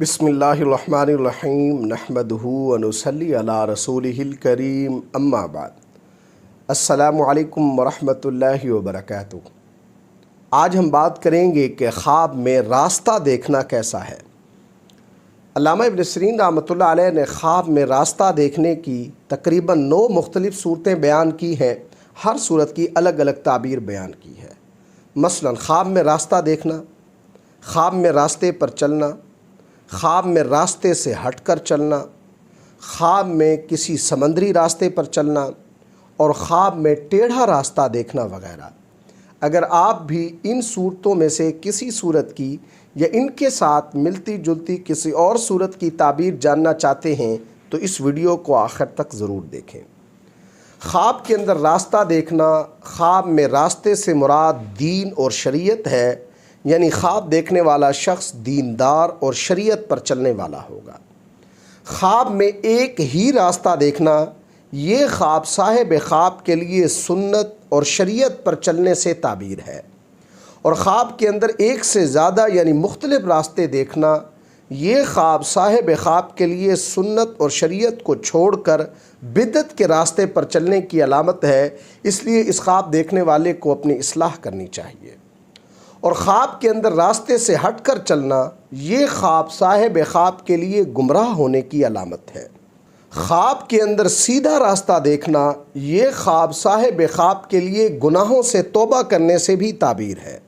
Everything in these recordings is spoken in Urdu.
بسم اللہ الرحمن الرحیم نحمدہ ونصلی علی رسولہ الکریم اما بعد السلام علیکم ورحمۃ اللہ وبرکاتہ۔ آج ہم بات کریں گے کہ خواب میں راستہ دیکھنا کیسا ہے۔ علامہ ابن سیرین رحمۃ اللہ علیہ نے خواب میں راستہ دیکھنے کی تقریباً 9 مختلف صورتیں بیان کی ہیں۔ ہر صورت کی الگ الگ تعبیر بیان کی ہے۔ مثلا خواب میں راستہ دیکھنا، خواب میں راستے پر چلنا، خواب میں راستے سے ہٹ کر چلنا، خواب میں کسی سمندری راستے پر چلنا اور خواب میں ٹیڑھا راستہ دیکھنا وغیرہ۔ اگر آپ بھی ان صورتوں میں سے کسی صورت کی یا ان کے ساتھ ملتی جلتی کسی اور صورت کی تعبیر جاننا چاہتے ہیں تو اس ویڈیو کو آخر تک ضرور دیکھیں۔ خواب کے اندر راستہ دیکھنا، خواب میں راستے سے مراد دین اور شریعت ہے، یعنی خواب دیکھنے والا شخص دیندار اور شریعت پر چلنے والا ہوگا۔ خواب میں ایک ہی راستہ دیکھنا، یہ خواب صاحب خواب کے لیے سنت اور شریعت پر چلنے سے تعبیر ہے، اور خواب کے اندر ایک سے زیادہ یعنی مختلف راستے دیکھنا، یہ خواب صاحب خواب کے لیے سنت اور شریعت کو چھوڑ کر بدعت کے راستے پر چلنے کی علامت ہے۔ اس لیے اس خواب دیکھنے والے کو اپنی اصلاح کرنی چاہیے۔ اور خواب کے اندر راستے سے ہٹ کر چلنا، یہ خواب صاحب خواب کے لیے گمراہ ہونے کی علامت ہے۔ خواب کے اندر سیدھا راستہ دیکھنا، یہ خواب صاحب خواب کے لیے گناہوں سے توبہ کرنے سے بھی تعبیر ہے۔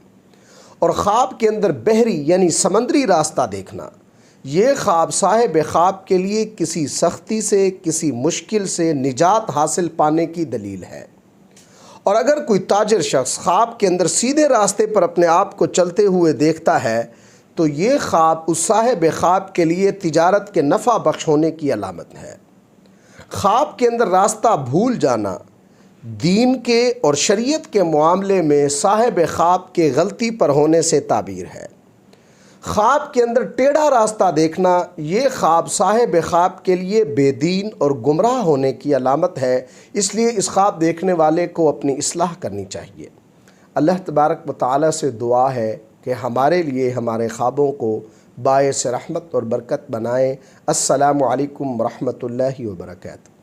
اور خواب کے اندر بحری یعنی سمندری راستہ دیکھنا، یہ خواب صاحب خواب کے لیے کسی سختی سے، کسی مشکل سے نجات حاصل پانے کی دلیل ہے۔ اور اگر کوئی تاجر شخص خواب کے اندر سیدھے راستے پر اپنے آپ کو چلتے ہوئے دیکھتا ہے تو یہ خواب اس صاحب خواب کے لیے تجارت کے نفع بخش ہونے کی علامت ہے۔ خواب کے اندر راستہ بھول جانا، دین کے اور شریعت کے معاملے میں صاحب خواب کے غلطی پر ہونے سے تعبیر ہے۔ خواب کے اندر ٹیڑھا راستہ دیکھنا، یہ خواب صاحب خواب کے لیے بے دین اور گمراہ ہونے کی علامت ہے۔ اس لیے اس خواب دیکھنے والے کو اپنی اصلاح کرنی چاہیے۔ اللہ تبارک و تعالی سے دعا ہے کہ ہمارے لیے ہمارے خوابوں کو باعث رحمت اور برکت بنائے۔ السلام علیکم ورحمۃ اللہ وبرکاتہ۔